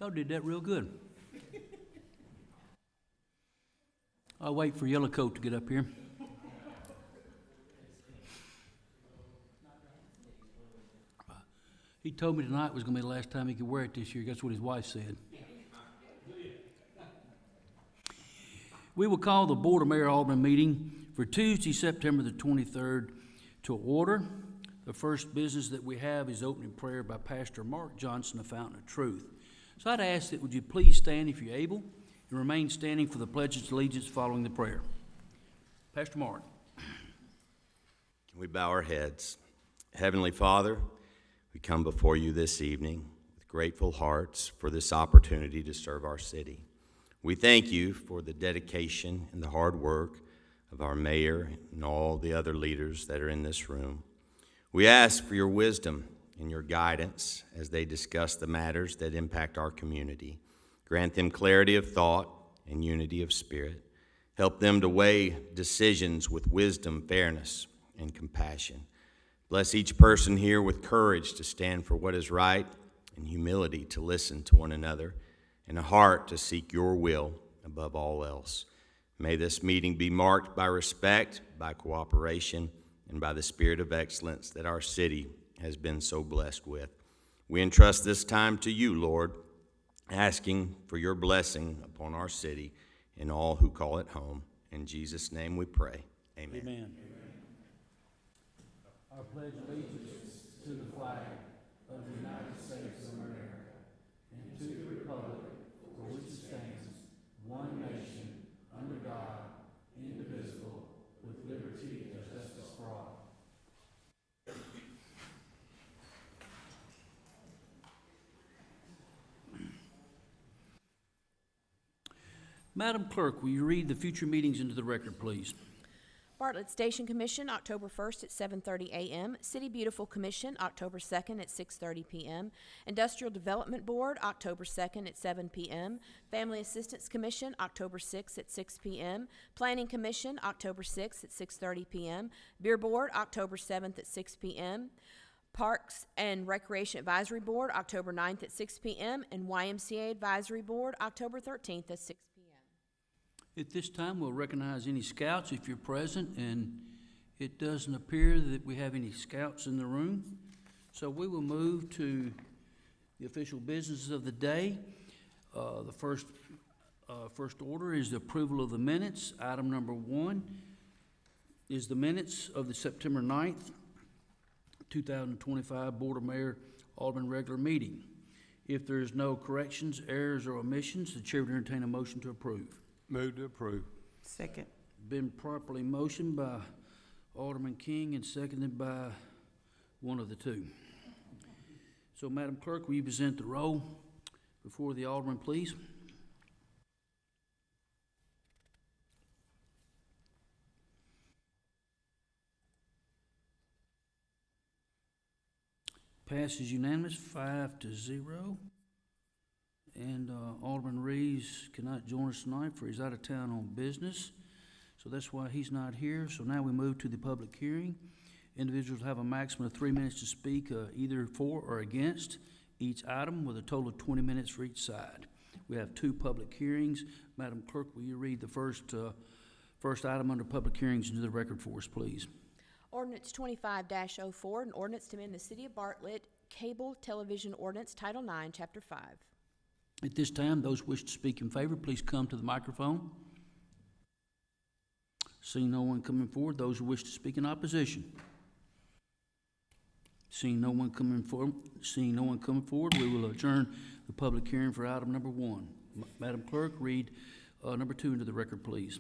Y'all did that real good. I'll wait for Yellow Coat to get up here. He told me tonight was going to be the last time he could wear it this year. That's what his wife said. We will call the Board of Mayor Aldermen meeting for Tuesday, September the 23rd to order. The first business that we have is opening prayer by Pastor Mark Johnson, the Fountain of Truth. So I'd ask that would you please stand if you're able and remain standing for the Pledge of Allegiance following the prayer. Pastor Mark. Can we bow our heads? Heavenly Father, we come before you this evening with grateful hearts for this opportunity to serve our city. We thank you for the dedication and the hard work of our mayor and all the other leaders that are in this room. We ask for your wisdom and your guidance as they discuss the matters that impact our community. Grant them clarity of thought and unity of spirit. Help them to weigh decisions with wisdom, fairness, and compassion. Bless each person here with courage to stand for what is right and humility to listen to one another and a heart to seek your will above all else. May this meeting be marked by respect, by cooperation, and by the spirit of excellence that our city has been so blessed with. We entrust this time to you, Lord, asking for your blessing upon our city and all who call it home. In Jesus' name we pray. Amen. Amen. I pledge allegiance to the flag of the United States of America and to the republic for which it stands, one nation, under God, indivisible, with liberty and justice for all. Madam Clerk, will you read the future meetings into the record, please? Bartlett Station Commission, October 1st at 7:30 a.m. City Beautiful Commission, October 2nd at 6:30 p.m. Industrial Development Board, October 2nd at 7 p.m. Family Assistance Commission, October 6th at 6 p.m. Planning Commission, October 6th at 6:30 p.m. Beer Board, October 7th at 6 p.m. Parks and Recreation Advisory Board, October 9th at 6 p.m. and YMCA Advisory Board, October 13th at 6 p.m. At this time, we'll recognize any scouts if you're present, and it doesn't appear that we have any scouts in the room. So we will move to the official business of the day. The first order is the approval of the minutes. Item number 1 is the minutes of the September 9th, 2025 Board of Mayor Alderman regular meeting. If there is no corrections, errors, or omissions, the chair would entertain a motion to approve. Move to approve. Second. Been properly motioned by Alderman King and seconded by one of the two. So, Madam Clerk, will you present the roll before the Alderman, please? Passes unanimous, 5-0. And Alderman Reeves cannot join us tonight for he's out of town on business. So that's why he's not here. So now we move to the public hearing. Individuals have a maximum of 3 minutes to speak either for or against each item with a total of 20 minutes for each side. We have 2 public hearings. Madam Clerk, will you read the first item under public hearings into the record for us, please? Ordinance 25-04, an ordinance to amend the City of Bartlett Cable Television Ordinance, Title 9, Chapter 5. At this time, those who wish to speak in favor, please come to the microphone. Seeing no one coming forward, those who wish to speak in opposition. Seeing no one coming forward, we will adjourn the public hearing for item number 1. Madam Clerk, read number 2 into the record, please.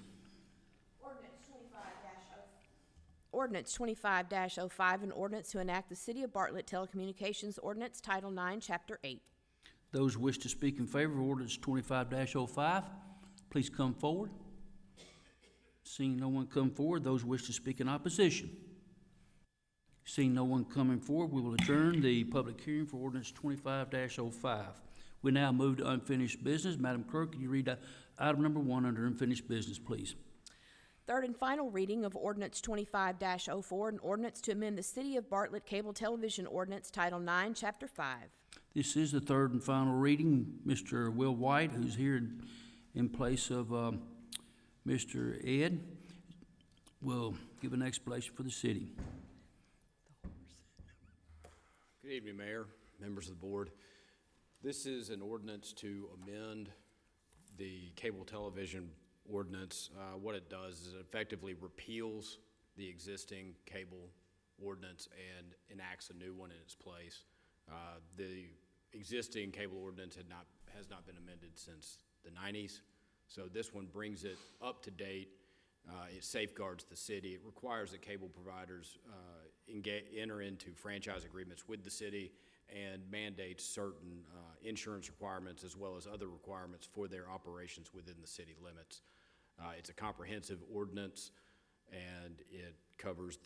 Ordinance 25-05, an ordinance to enact the City of Bartlett Telecommunications Ordinance, Title 9, Chapter 8. Those who wish to speak in favor of ordinance 25-05, please come forward. Seeing no one come forward, those who wish to speak in opposition. Seeing no one coming forward, we will adjourn the public hearing for ordinance 25-05. We now move to unfinished business. Madam Clerk, can you read item number 1 under unfinished business, please? Third and final reading of Ordinance 25-04, an ordinance to amend the City of Bartlett Cable Television Ordinance, Title 9, Chapter 5. This is the third and final reading. Mr. Will White, who's here in place of Mr. Ed, will give an explanation for the city. Good evening, Mayor, members of the board. This is an ordinance to amend the cable television ordinance. What it does is it effectively repeals the existing cable ordinance and enacts a new one in its place. The existing cable ordinance has not been amended since the 90s, so this one brings it up to date. It safeguards the city. It requires that cable providers enter into franchise agreements with the city and mandates certain insurance requirements as well as other requirements for their operations within the city limits. It's a comprehensive ordinance, and it covers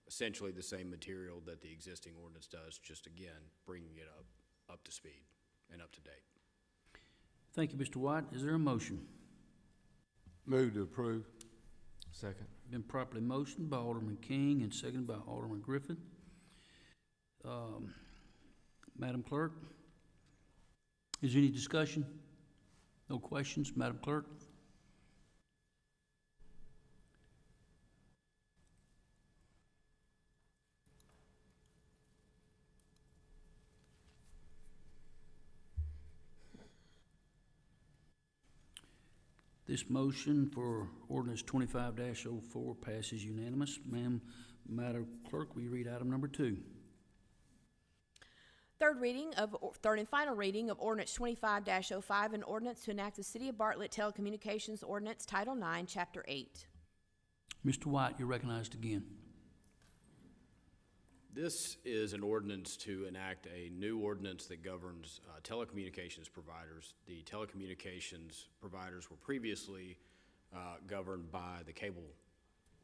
essentially the same material that the existing ordinance does, just again, bringing it up to speed and up to date. Thank you, Mr. White. Is there a motion? Move to approve. Second. Been properly motioned by Alderman King and seconded by Alderman Griffin. Madam Clerk, is there any discussion? No questions, Madam Clerk? This motion for ordinance 25-04 passes unanimous. Madam Clerk, will you read item number 2? Third and final reading of ordinance 25-05, an ordinance to enact the City of Bartlett Telecommunications Ordinance, Title 9, Chapter 8. Mr. White, you're recognized again. This is an ordinance to enact a new ordinance that governs telecommunications providers. The telecommunications providers were previously governed by the cable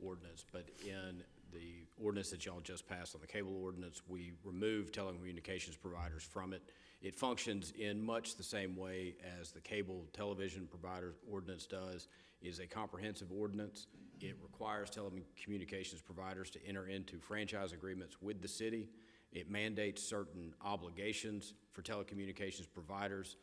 ordinance, but in the ordinance that y'all just passed on the cable ordinance, we removed telecommunications providers from it. It functions in much the same way as the cable television provider ordinance does. It is a comprehensive ordinance. It requires telecommunications providers to enter into franchise agreements with the city. It mandates certain obligations for telecommunications providers.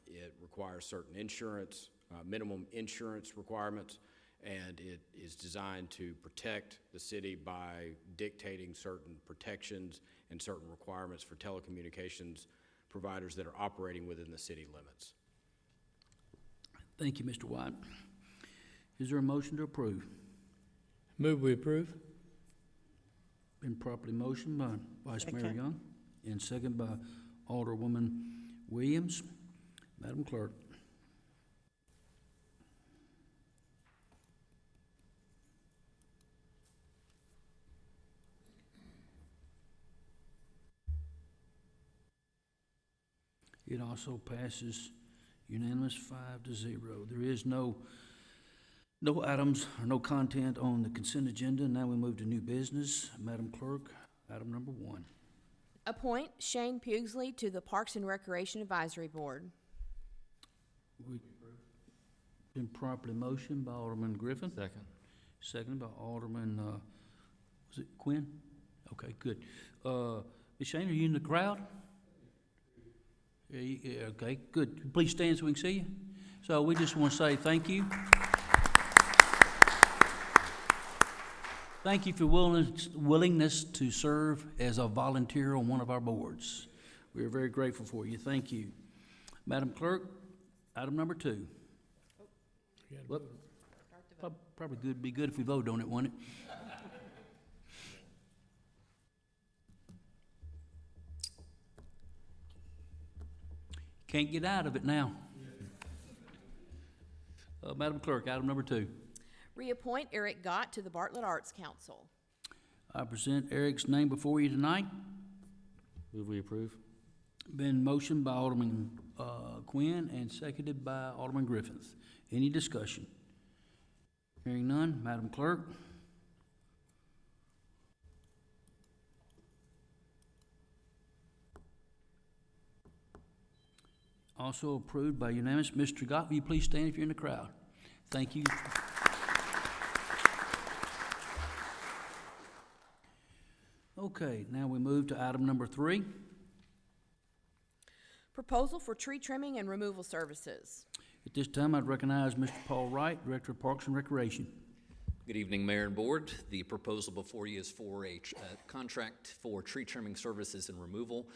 It requires certain insurance, minimum insurance requirements, and it is designed to protect the city by dictating certain protections and certain requirements for telecommunications providers that are operating within the city limits. Thank you, Mr. White. Is there a motion to approve? Move we approve. Been properly motioned by Vice Mayor Young and seconded by Alderwoman Williams. Madam Clerk. It also passes unanimous 5-0. There is no items or no content on the consent agenda. Now we move to new business. Madam Clerk, item number 1. Appoint Shane Pugsley to the Parks and Recreation Advisory Board. Been properly motioned by Alderman Griffin. Second. Seconded by Alderman, was it Quinn? Okay, good. Ms. Shane, are you in the crowd? Yeah, okay, good. Please stand so we can see you. So we just want to say thank you. Thank you for willingness to serve as a volunteer on one of our boards. We are very grateful for you. Thank you. Madam Clerk, item number 2. Well, probably be good if we vote on it, wouldn't it? Can't get out of it now. Madam Clerk, item number 2. Reappoint Eric Gott to the Bartlett Arts Council. I present Eric's name before you tonight. Move we approve. Been motioned by Alderman Quinn and seconded by Alderman Griffith. Any discussion? Hearing none, Madam Clerk. Also approved by unanimous. Mr. Gott, will you please stand if you're in the crowd? Thank you. Okay, now we move to item number 3. Proposal for tree trimming and removal services. At this time, I'd recognize Mr. Paul Wright, Director of Parks and Recreation. Good evening, Mayor and Board. The proposal before you is for a contract for tree trimming services and removal.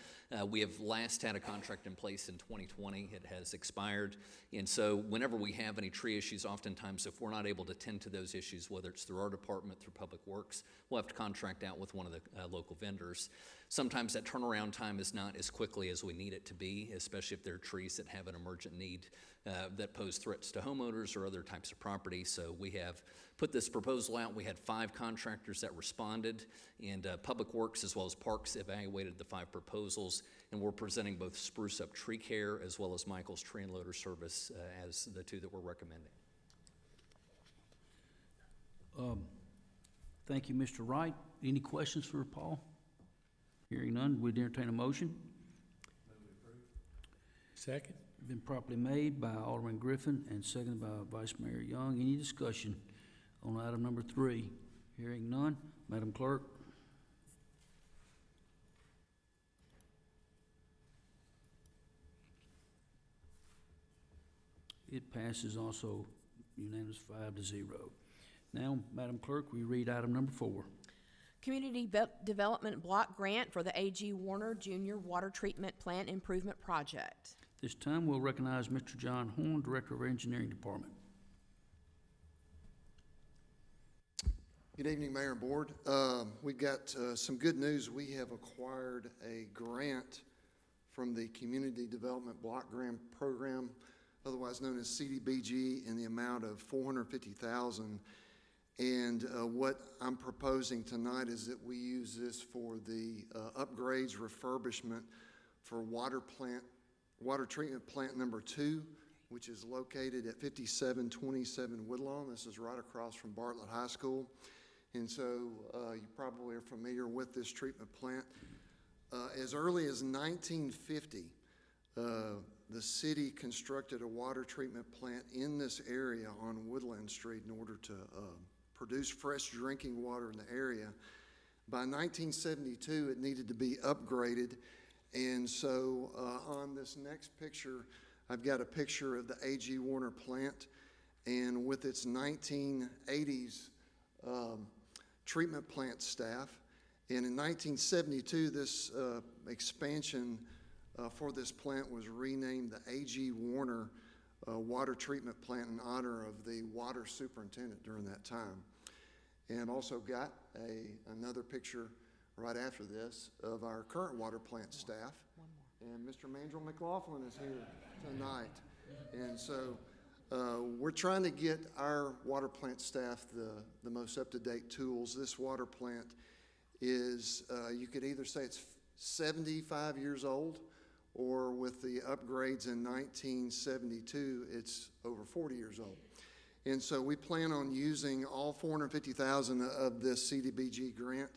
We have last had a contract in place in 2020. It has expired. And so whenever we have any tree issues, oftentimes if we're not able to tend to those issues, whether it's through our department, through Public Works, we'll have to contract out with one of the local vendors. Sometimes that turnaround time is not as quickly as we need it to be, especially if there are trees that have an emergent need that pose threats to homeowners or other types of property. So we have put this proposal out. We had 5 contractors that responded, and Public Works as well as Parks evaluated the 5 proposals, and we're presenting both Spruce Up Tree Care as well as Michael's Tree and Loader Service as the 2 that we're recommending. Thank you, Mr. Wright. Any questions for Paul? Hearing none, we'd entertain a motion. Second. Been properly made by Alderman Griffin and seconded by Vice Mayor Young. Any discussion on item number 3? Hearing none, Madam Clerk. It passes also unanimous 5-0. Now, Madam Clerk, we read item number 4. Community Development Block Grant for the A.G. Warner Jr. Water Treatment Plant Improvement Project. This time, we'll recognize Mr. John Horn, Director of our Engineering Department. Good evening, Mayor and Board. We've got some good news. We have acquired a grant from the Community Development Block Grant Program, otherwise known as CDBG, in the amount of $450,000. And what I'm proposing tonight is that we use this for the upgrades, refurbishment for water treatment plant number 2, which is located at 5727 Woodlawn. This is right across from Bartlett High School. And so you probably are familiar with this treatment plant. As early as 1950, the city constructed a water treatment plant in this area on Woodland Street in order to produce fresh drinking water in the area. By 1972, it needed to be upgraded. And so on this next picture, I've got a picture of the A.G. Warner plant, and with its 1980s treatment plant staff. And in 1972, this expansion for this plant was renamed the A.G. Warner Water Treatment Plant in honor of the water superintendent during that time. And also got another picture right after this of our current water plant staff. And Mr. Mandrell McLaughlin is here tonight. And so we're trying to get our water plant staff the most up-to-date tools. This water plant is, you could either say it's 75 years old, or with the upgrades in 1972, it's over 40 years old. And so we plan on using all $450,000 of this CDBG grant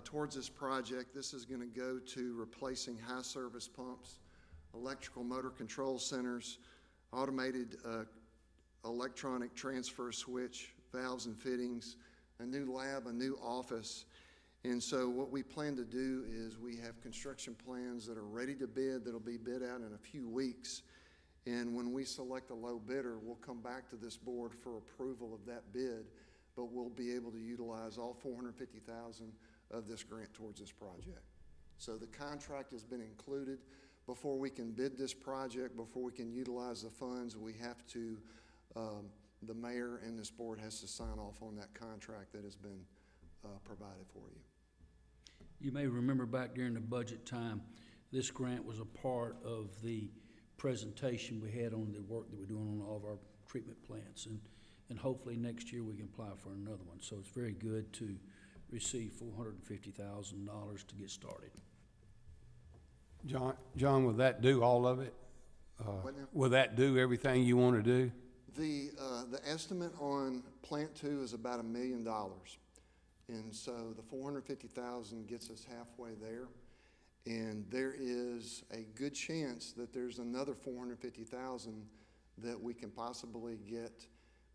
towards this project. This is going to go to replacing high service pumps, electrical motor control centers, automated electronic transfer switch, valves and fittings, a new lab, a new office. And so what we plan to do is we have construction plans that are ready to bid, that'll be bid out in a few weeks. And when we select a low bidder, we'll come back to this board for approval of that bid, but we'll be able to utilize all $450,000 of this grant towards this project. So the contract has been included. Before we can bid this project, before we can utilize the funds, we have to, the mayor and this board has to sign off on that contract that has been provided for you. You may remember back during the budget time, this grant was a part of the presentation we had on the work that we're doing on all of our treatment plants. And hopefully next year we can apply for another one. So it's very good to receive $450,000 to get started. John, will that do all of it? Will that do everything you want to do? The estimate on Plant 2 is about $1 million. And so the $450,000 gets us halfway there. And there is a good chance that there's another $450,000 that we can possibly get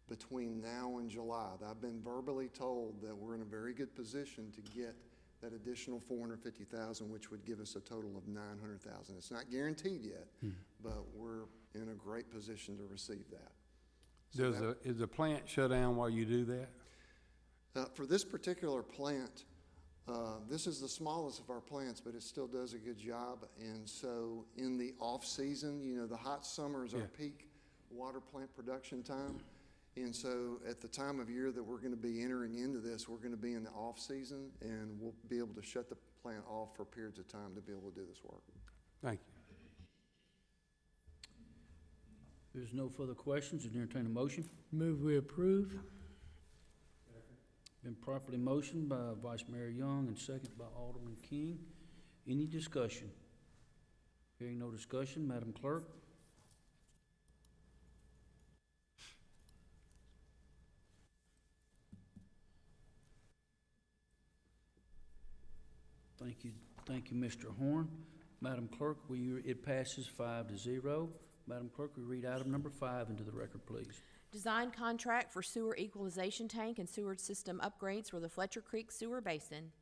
between now and July. I've been verbally told that we're in a very good position to get that additional 450,000, which would give us a total of 900,000. It's not guaranteed yet, but we're in a great position to receive that. So Is the plant shut down while you do that? for this particular plant, this is the smallest of our plants, but it still does a good job. And so in the off-season, you know, the hot summer is our peak water plant production time. And so at the time of year that we're going to be entering into this, we're going to be in the off-season, and we'll be able to shut the plant off for periods of time to be able to do this work. Thank you. There's no further questions, and entertain a motion. Move we approve. Been properly motioned by Vice Mayor Young and seconded by Alderman King. Any discussion? Hearing no discussion, Madam Clerk? Thank you, Mr. Horn. Madam Clerk, it passes 5-0. Madam Clerk, we read item number 5 into the record, please. Design contract for sewer equalization tank and sewer system upgrades for the Fletcher Creek Sewer Basin.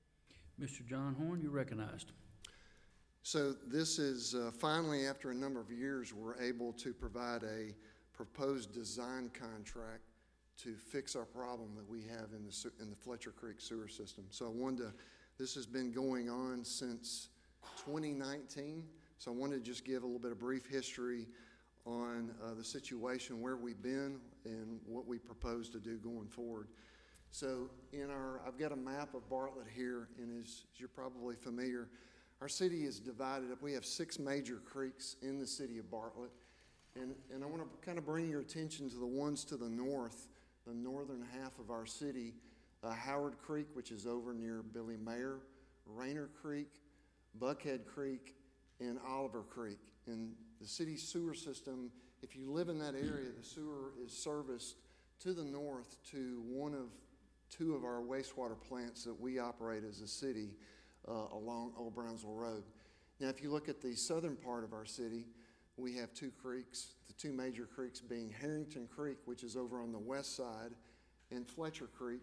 Mr. John Horn, you're recognized. So this is finally, after a number of years, we're able to provide a proposed design contract to fix our problem that we have in the Fletcher Creek sewer system. So I wanted to, this has been going on since 2019. So I wanted to just give a little bit of brief history on the situation, where we've been, and what we propose to do going forward. So I've got a map of Bartlett here, and as you're probably familiar, our city is divided up. We have 6 major creeks in the city of Bartlett, and I want to kind of bring your attention to the ones to the north, the northern half of our city, Howard Creek, which is over near Billy Mayer, Rayner Creek, Buckhead Creek, and Oliver Creek. And the city's sewer system, if you live in that area, the sewer is serviced to the north to one of 2 of our wastewater plants that we operate as a city along Old Brownsville Road. Now, if you look at the southern part of our city, we have 2 creeks, the 2 major creeks being Harrington Creek, which is over on the west side, and Fletcher Creek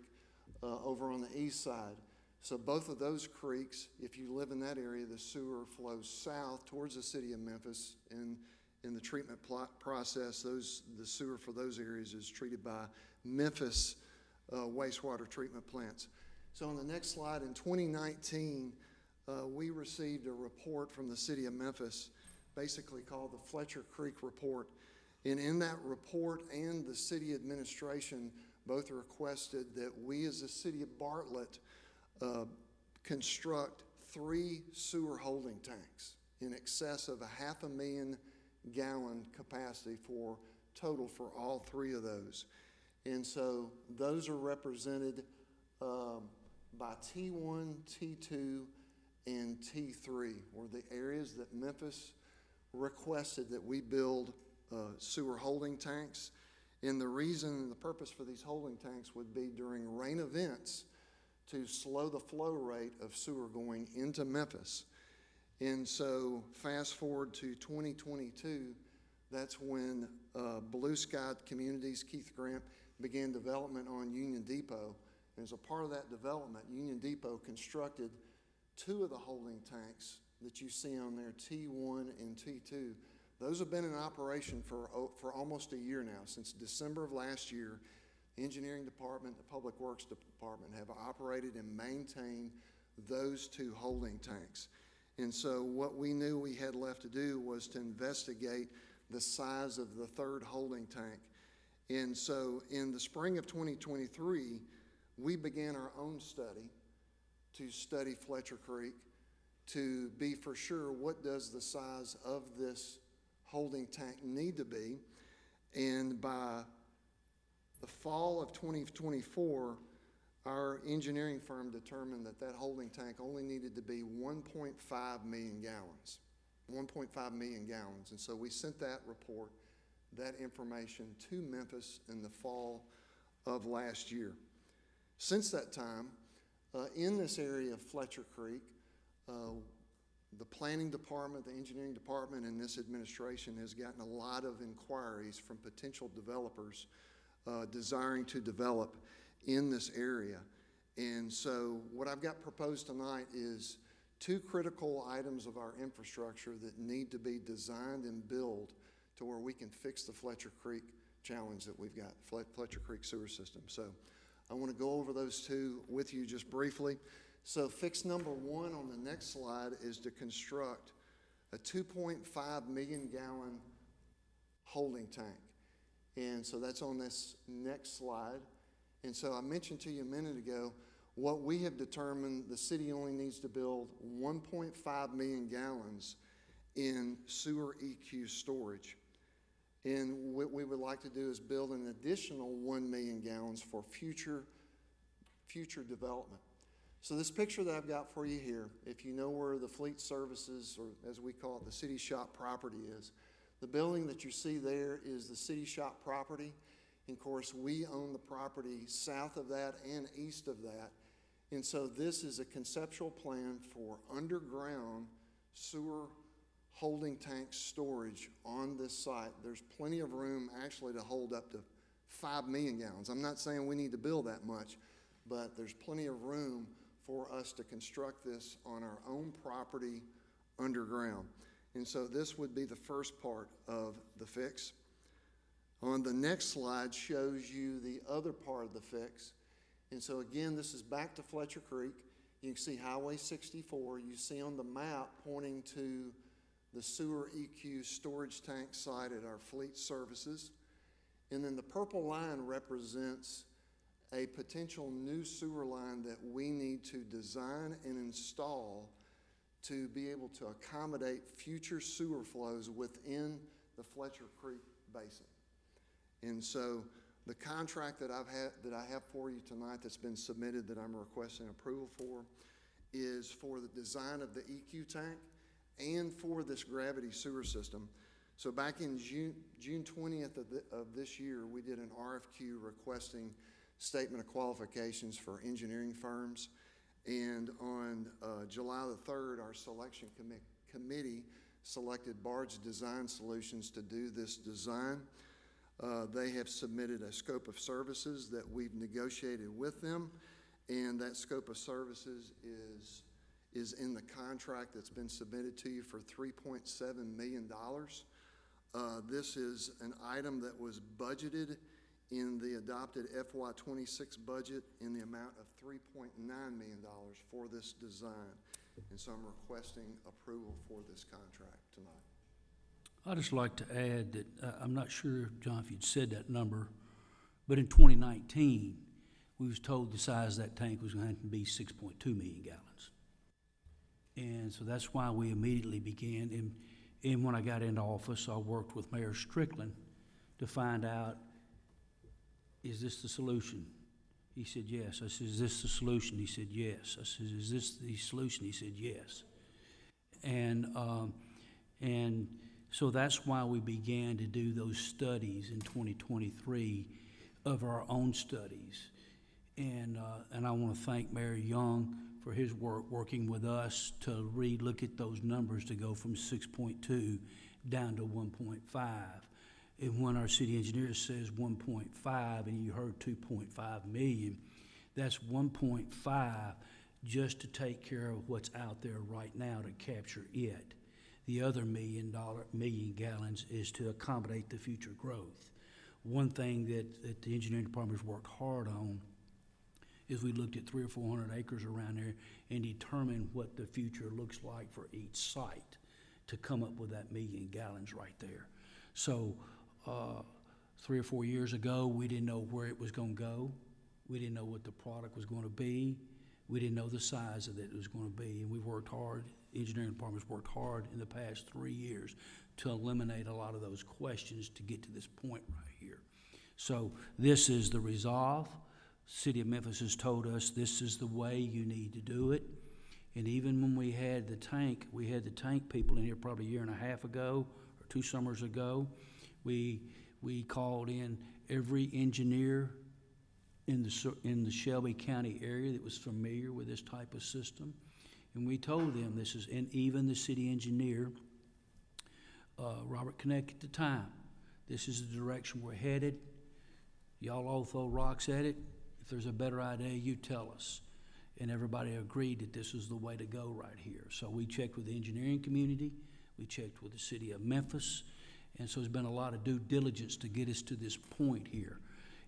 over on the east side. So both of those creeks, if you live in that area, the sewer flows south towards the city of Memphis, and in the treatment process, the sewer for those areas is treated by Memphis wastewater treatment plants. So on the next slide, in 2019, we received a report from the city of Memphis, basically called the Fletcher Creek Report. And in that report, and the city administration both requested that we as the city of Bartlett construct 3 sewer holding tanks in excess of 500,000 gallon capacity total for all 3 of those. And so those are represented by T1, T2, and T3, were the areas that Memphis requested that we build sewer holding tanks. And the reason and the purpose for these holding tanks would be during rain events to slow the flow rate of sewer going into Memphis. And so fast forward to 2022, that's when Blue Sky Communities, Keith Grant, began development on Union Depot. And as a part of that development, Union Depot constructed 2 of the holding tanks that you see on there, T1 and T2. Those have been in operation for almost a year now. Since December of last year, the engineering department, the public works department have operated and maintained those 2 holding tanks. And so what we knew we had left to do was to investigate the size of the 3rd holding tank. And so in the spring of 2023, we began our own study to study Fletcher Creek to be for sure what does the size of this holding tank need to be. And by the fall of 2024, our engineering firm determined that that holding tank only needed to be 1.5 million gallons. 1.5 million gallons. And so we sent that report, that information to Memphis in the fall of last year. Since that time, in this area of Fletcher Creek, the planning department, the engineering department, and this administration has gotten a lot of inquiries from potential developers desiring to develop in this area. And so what I've got proposed tonight is 2 critical items of our infrastructure that need to be designed and built to where we can fix the Fletcher Creek challenge that we've got, Fletcher Creek sewer system. So I want to go over those 2 with you just briefly. So fix number 1 on the next slide is to construct a 2.5 million gallon holding tank. And so that's on this next slide. And so I mentioned to you a minute ago, what we have determined, the city only needs to build 1.5 million gallons in sewer EQ storage. And what we would like to do is build an additional 1 million gallons for future development. So this picture that I've got for you here, if you know where the fleet services, or as we call it, the city shop property is, the building that you see there is the city shop property. And of course, we own the property south of that and east of that. And so this is a conceptual plan for underground sewer holding tank storage on this site. There's plenty of room actually to hold up to 5 million gallons. I'm not saying we need to build that much, but there's plenty of room for us to construct this on our own property underground. And so this would be the first part of the fix. On the next slide shows you the other part of the fix. And so again, this is back to Fletcher Creek. You can see Highway 64. You see on the map pointing to the sewer EQ storage tank site at our fleet services. And then the purple line represents a potential new sewer line that we need to design and install to be able to accommodate future sewer flows within the Fletcher Creek Basin. And so the contract that I have for you tonight that's been submitted that I'm requesting approval for is for the design of the EQ tank and for this gravity sewer system. So back in June 20th of this year, we did an RFQ requesting statement of qualifications for engineering firms. And on July the 3rd, our selection committee selected Barge Design Solutions to do this design. They have submitted a scope of services that we've negotiated with them, and that scope of services is in the contract that's been submitted to you for $3.7 million. This is an item that was budgeted in the adopted FY26 budget in the amount of $3.9 million for this design. And so I'm requesting approval for this contract tonight. I'd just like to add that, I'm not sure, John, if you'd said that number, but in 2019, we was told the size of that tank was going to be 6.2 million gallons. And so that's why we immediately began, and when I got into office, I worked with Mayor Strickland to find out, is this the solution? He said, yes. I said, is this the solution? He said, yes. I said, is this the solution? He said, yes. And so that's why we began to do those studies in 2023 of our own studies. And I want to thank Mayor Young for his work working with us to re-look at those numbers to go from 6.2 down to 1.5. And when our city engineer says 1.5 and you heard 2.5 million, that's 1.5 just to take care of what's out there right now to capture it. The other million gallons is to accommodate the future growth. One thing that the engineering department has worked hard on is we looked at 300 or 400 acres around there and determined what the future looks like for each site to come up with that million gallons right there. So 3 or 4 years ago, we didn't know where it was going to go. We didn't know what the product was going to be. We didn't know the size of it was going to be, and we worked hard. The engineering department's worked hard in the past 3 years to eliminate a lot of those questions to get to this point right here. So this is the resolve. City of Memphis has told us this is the way you need to do it. And even when we had the tank people in here probably a year and a half ago or 2 summers ago. We called in every engineer in the Shelby County area that was familiar with this type of system. And we told them this is, and even the city engineer, Robert Connect at the time, this is the direction we're headed. Y'all all throw rocks at it. If there's a better idea, you tell us. and everybody agreed that this is the way to go right here. So we checked with the engineering community, we checked with the city of Memphis, and so there's been a lot of due diligence to get us to this point here.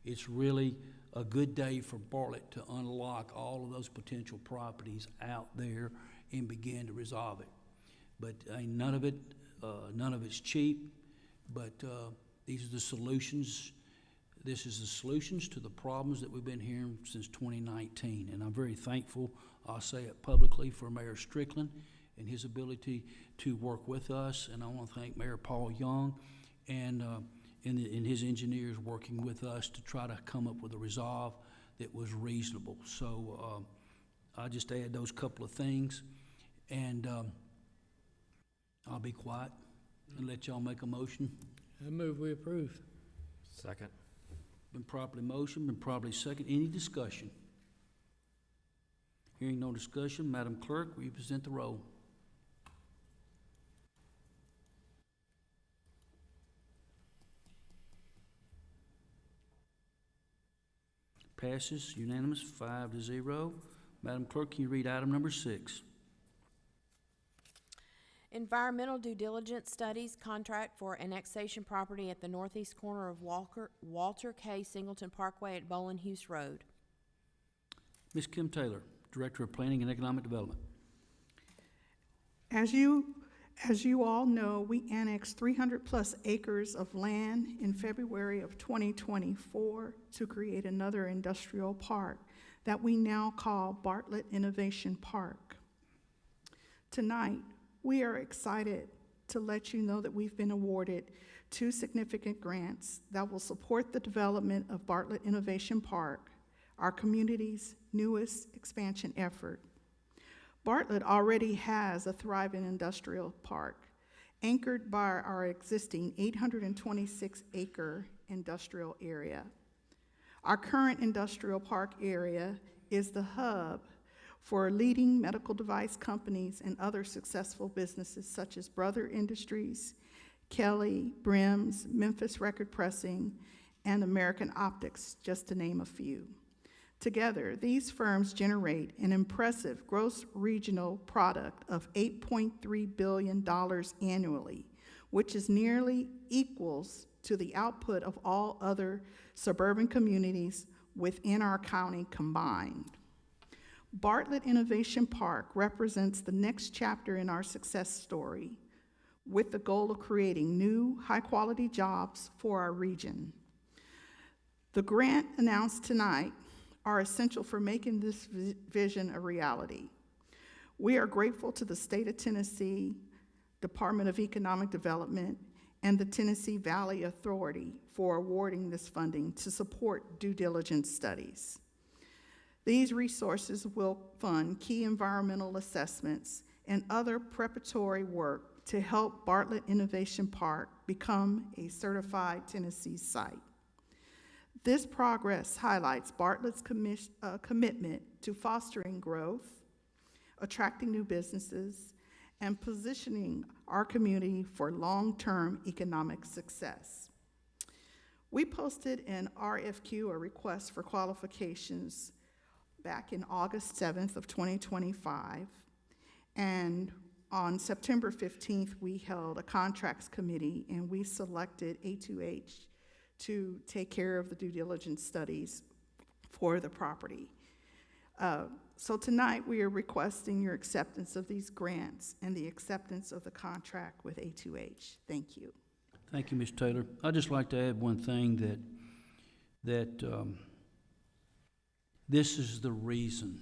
It's really a good day for Bartlett to unlock all of those potential properties out there and begin to resolve it. But none of it's cheap, but these are the solutions. This is the solutions to the problems that we've been hearing since 2019. And I'm very thankful, I'll say it publicly, for Mayor Strickland and his ability to work with us. And I want to thank Mayor Paul Young and his engineers working with us to try to come up with a resolve that was reasonable. So I'll just add those couple of things, and I'll be quiet and let y'all make a motion. I move we approve. Second. Been properly motioned, been properly second. Any discussion? Hearing no discussion, Madam Clerk, will you present the roll? Passes unanimous, 5-0. Madam Clerk, can you read item number 6? Environmental due diligence studies contract for annexation property at the northeast corner of Walter K. Singleton Parkway at Bowling Hughes Road. Ms. Kim Taylor, Director of Planning and Economic Development. As you all know, we annexed 300-plus acres of land in February of 2024 to create another industrial park that we now call Bartlett Innovation Park. Tonight, we are excited to let you know that we've been awarded 2 significant grants that will support the development of Bartlett Innovation Park, our community's newest expansion effort. Bartlett already has a thriving industrial park anchored by our existing 826-acre industrial area. Our current industrial park area is the hub for leading medical device companies and other successful businesses such as Brother Industries, Kelly, Brims, Memphis Record Pressing, and American Optics, just to name a few. Together, these firms generate an impressive gross regional product of $8.3 billion annually, which is nearly equals to the output of all other suburban communities within our county combined. Bartlett Innovation Park represents the next chapter in our success story, with the goal of creating new, high-quality jobs for our region. The grant announced tonight are essential for making this vision a reality. We are grateful to the State of Tennessee, Department of Economic Development, and the Tennessee Valley Authority for awarding this funding to support due diligence studies. These resources will fund key environmental assessments and other preparatory work to help Bartlett Innovation Park become a certified Tennessee site. This progress highlights Bartlett's commitment to fostering growth, attracting new businesses, and positioning our community for long-term economic success. We posted an RFQ, a request for qualifications, back in August 7th of 2025, and on September 15th, we held a contracts committee, and we selected A2H to take care of the due diligence studies for the property. So tonight, we are requesting your acceptance of these grants and the acceptance of the contract with A2H. Thank you. Thank you, Ms. Taylor. I'd just like to add one thing that this is the reason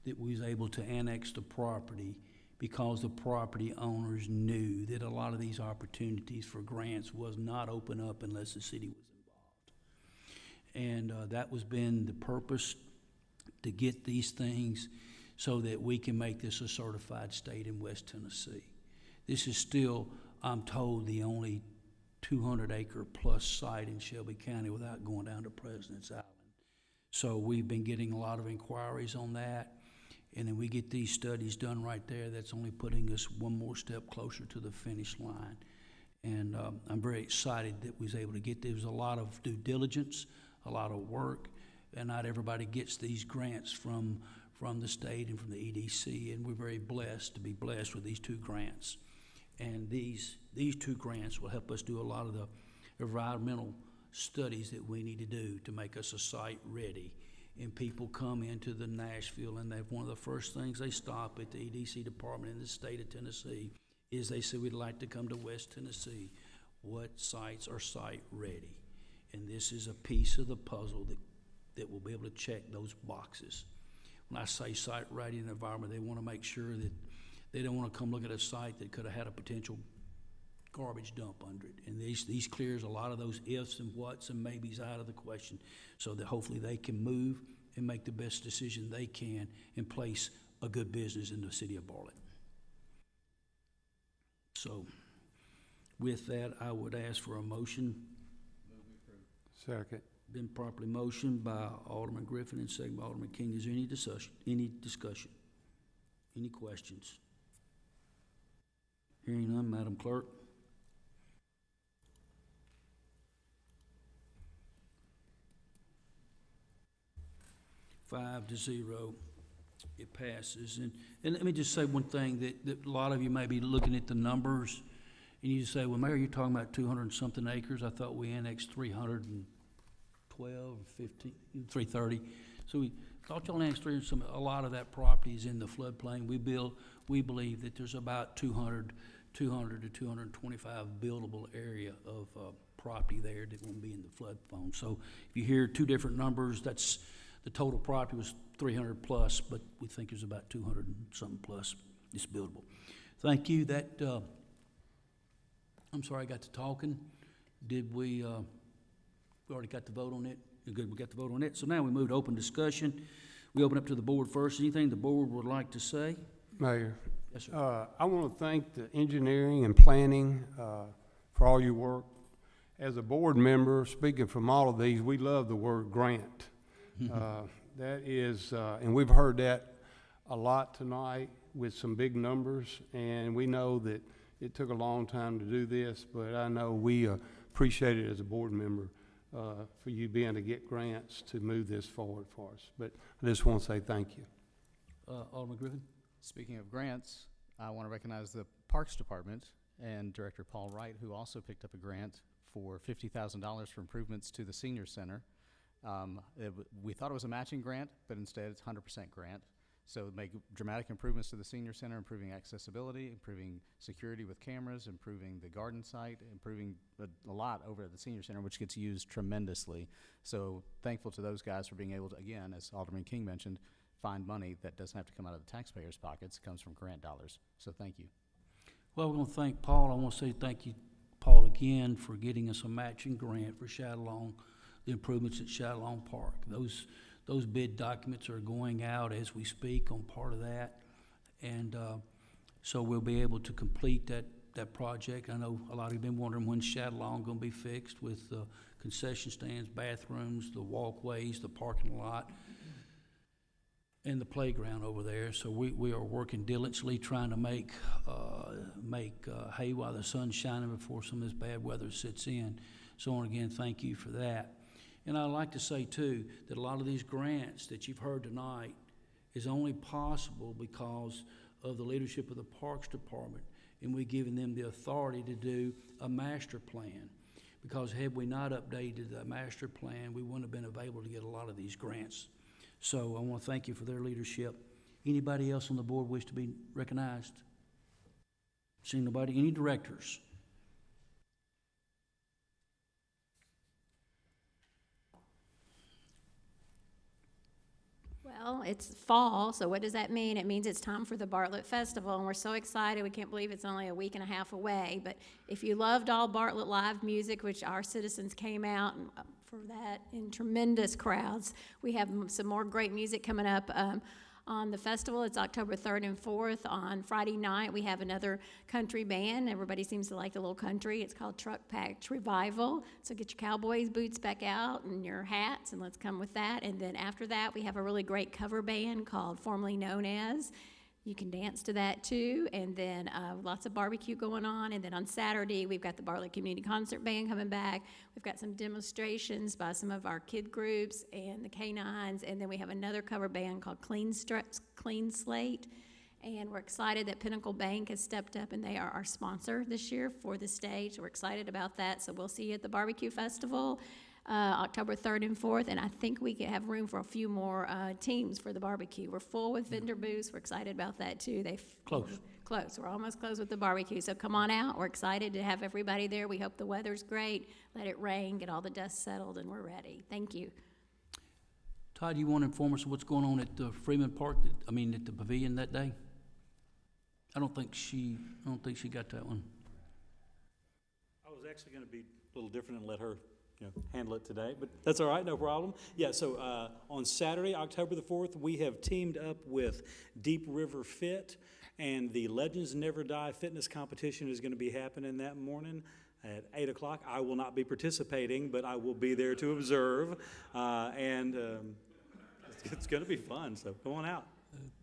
that we was able to annex the property, because the property owners knew that a lot of these opportunities for grants was not open up unless the city was involved. And that was been the purpose, to get these things so that we can make this a certified state in West Tennessee. This is still, I'm told, the only 200-acre plus site in Shelby County without going down to President's Island. So we've been getting a lot of inquiries on that, and then we get these studies done right there. That's only putting us one more step closer to the finish line. And I'm very excited that we was able to get there. There was a lot of due diligence, a lot of work, and not everybody gets these grants from from the state and from the EDC, and we're very blessed to be blessed with these 2 grants. And these 2 grants will help us do a lot of the environmental studies that we need to do to make us a site ready. And people come into the Nashville, and one of the first things they stop at the EDC department in the state of Tennessee is they say, we'd like to come to West Tennessee. What sites are site ready? And this is a piece of the puzzle that will be able to check those boxes. When I say site ready in the environment, they want to make sure that they don't want to come look at a site that could have had a potential garbage dump under it. And these clears a lot of those ifs and whats and maybes out of the question, so that hopefully they can move and make the best decision they can and place a good business in the city of Bartlett. So with that, I would ask for a motion. Second. Been properly motioned by Alderman Griffin and second by Alderman King. Is there any discussion? Any questions? Hearing none, Madam Clerk. Five to zero, it passes. And let me just say one thing, that a lot of you may be looking at the numbers, and you say, well, Mayor, you're talking about 200 and something acres. I thought we annexed 312, 15, 330. So we thought y'all annexed 300 some. A lot of that property is in the floodplain. We believe that there's about 200 to 225 buildable area of property there that won't be in the flood zone. So if you hear 2 different numbers, that's the total property was 300 plus, but we think there's about 200 and something plus is buildable. Thank you. That I'm sorry I got to talking. Did we already got the vote on it? Good, we got the vote on it. So now we move to open discussion. We open up to the board first. Anything the board would like to say? Mayor. Yes, sir. I want to thank the engineering and planning for all your work. As a board member, speaking from all of these, we love the word grant. That is, and we've heard that a lot tonight with some big numbers, and we know that it took a long time to do this, but I know we appreciate it as a board member for you being able to get grants to move this forward for us. But I just want to say thank you. Alderman Griffin? Speaking of grants, I want to recognize the Parks Department and Director Paul Wright, who also picked up a grant for $50,000 for improvements to the senior center. We thought it was a matching grant, but instead it's 100% grant. So make dramatic improvements to the senior center, improving accessibility, improving security with cameras, improving the garden site, improving a lot over at the senior center, which gets used tremendously. So thankful to those guys for being able to, again, as Alderman King mentioned, find money that doesn't have to come out of the taxpayers' pockets, comes from grant dollars. So thank you. Well, we're going to thank Paul. I want to say thank you, Paul, again for getting us a matching grant for Shadalong, the improvements at Shadalong Park. Those bid documents are going out as we speak on part of that. And so we'll be able to complete that project. I know a lot of you have been wondering when Shadalong going to be fixed with concession stands, bathrooms, the walkways, the parking lot, and the playground over there. So we are working diligently trying to make hay while the sun's shining before some of this bad weather sets in. So again, thank you for that. And I'd like to say, too, that a lot of these grants that you've heard tonight is only possible because of the leadership of the Parks Department, and we've given them the authority to do a master plan. Because had we not updated the master plan, we wouldn't have been able to get a lot of these grants. So I want to thank you for their leadership. Anybody else on the board wish to be recognized? Seeing nobody? Any directors? Well, it's fall, so what does that mean? It means it's time for the Bartlett Festival, and we're so excited. We can't believe it's only a week and a half away. But if you loved all Bartlett live music, which our citizens came out for that in tremendous crowds, we have some more great music coming up on the festival. It's October 3rd and 4th. On Friday night, we have another country band. Everybody seems to like the little country. It's called Truck Packed Revival. So get your cowboys boots back out and your hats, and let's come with that. And then after that, we have a really great cover band called Formerly Known As. You can dance to that too, and then lots of barbecue going on. And then on Saturday, we've got the Bartlett Community Concert Band coming back. We've got some demonstrations by some of our kid groups and the Canines, and then we have another cover band called Clean Slate. And we're excited that Pinnacle Bank has stepped up, and they are our sponsor this year for the stage. We're excited about that, so we'll see you at the Barbecue Festival. October 3rd and 4th, and I think we can have room for a few more teams for the barbecue. We're full with vendor booths. We're excited about that too. Close. Close. We're almost close with the barbecue, so come on out. We're excited to have everybody there. We hope the weather's great. Let it rain, get all the dust settled, and we're ready. Thank you. Todd, you want to inform us of what's going on at Freeman Park, at the pavilion that day? I don't think she got that one. I was actually going to be a little different and let her handle it today, but that's all right, no problem. Yeah, so on Saturday, October the 4th, we have teamed up with Deep River Fit, and the Legends Never Die fitness competition is going to be happening that morning at 8 o'clock. I will not be participating, but I will be there to observe, and it's going to be fun, so come on out.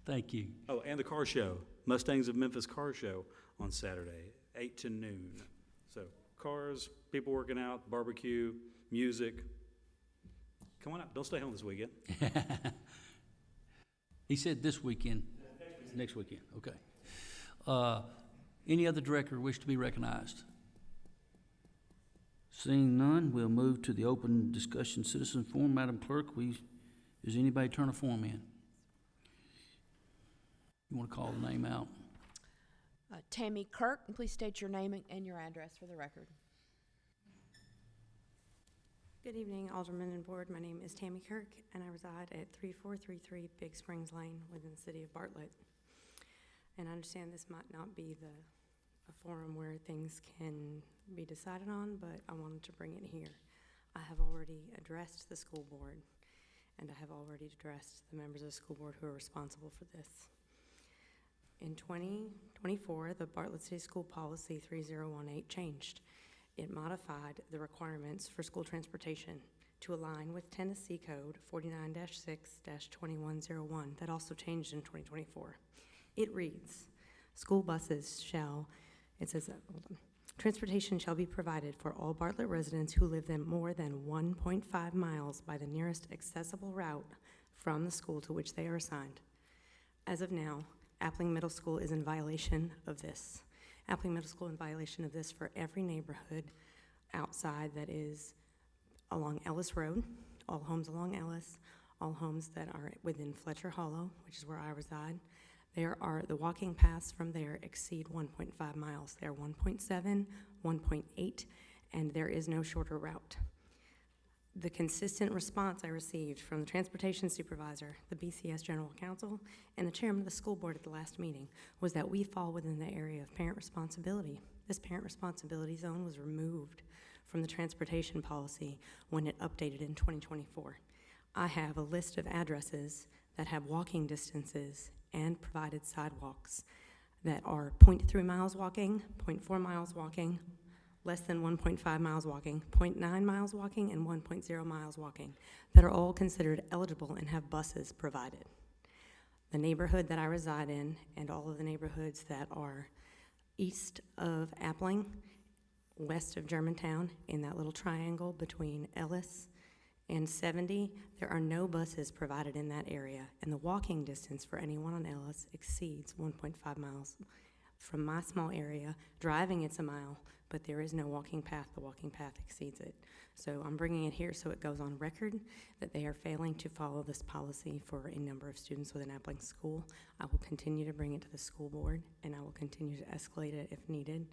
Thank you. Oh, and the car show, Mustangs of Memphis car show on Saturday, 8 to noon. So cars, people working out, barbecue, music. Come on out. Don't stay home this weekend. He said this weekend. Next weekend, okay. Any other director wish to be recognized? Seeing none, we'll move to the open discussion citizen forum. Madam Clerk, does anybody turn a form in? You want to call the name out? Tammy Kirk, and please state your name and your address for the record. Good evening, Aldermen and Board. My name is Tammy Kirk, and I reside at 3433 Big Springs Lane within the city of Bartlett. And I understand this might not be a forum where things can be decided on, but I wanted to bring it here. I have already addressed the school board, and I have already addressed the members of the school board who are responsible for this. In 2024, the Bartlett City School Policy 3018 changed. It modified the requirements for school transportation to align with Tennessee Code 49-6-2101 that also changed in 2024. It reads, school buses shall, transportation shall be provided for all Bartlett residents who live more than 1.5 miles by the nearest accessible route from the school to which they are assigned. As of now, Appling Middle School is in violation of this. Appling Middle School in violation of this for every neighborhood outside that is along Ellis Road, all homes along Ellis, all homes that are within Fletcher Hollow, which is where I reside. The walking paths from there exceed 1.5 miles. They are 1.7, 1.8, and there is no shorter route. The consistent response I received from the transportation supervisor, the BCS General Counsel, and the chairman of the school board at the last meeting was that we fall within the area of parent responsibility. This parent responsibility zone was removed from the transportation policy when it updated in 2024. I have a list of addresses that have walking distances and provided sidewalks that are 0.3 miles walking, 0.4 miles walking, less than 1.5 miles walking, 0.9 miles walking, and 1.0 miles walking that are all considered eligible and have buses provided. The neighborhood that I reside in and all of the neighborhoods that are east of Appling, west of Germantown, in that little triangle between Ellis and 70, there are no buses provided in that area, and the walking distance for anyone on Ellis exceeds 1.5 miles. From my small area, driving it's a mile, but there is no walking path. The walking path exceeds it. So I'm bringing it here so it goes on record that they are failing to follow this policy for a number of students within Appling School. I will continue to bring it to the school board, and I will continue to escalate it if needed.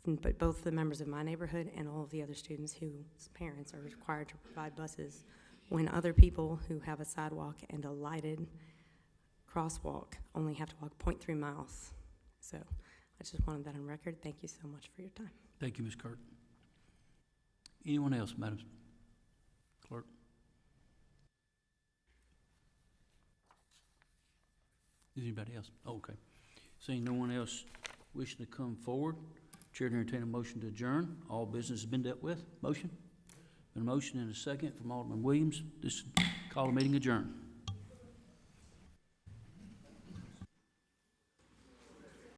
But both the members of my neighborhood and all of the other students whose parents are required to provide buses, when other people who have a sidewalk and a lighted crosswalk only have to walk 0.3 miles. So I just wanted that on record. Thank you so much for your time. Thank you, Ms. Kirk. Anyone else, Madam Clerk? Is anybody else? Oh, okay. Seeing no one else wishing to come forward, Chair to entertain a motion to adjourn. All business has been dealt with. Motion? Been a motion and a second from Alderman Williams. Call the meeting adjourned.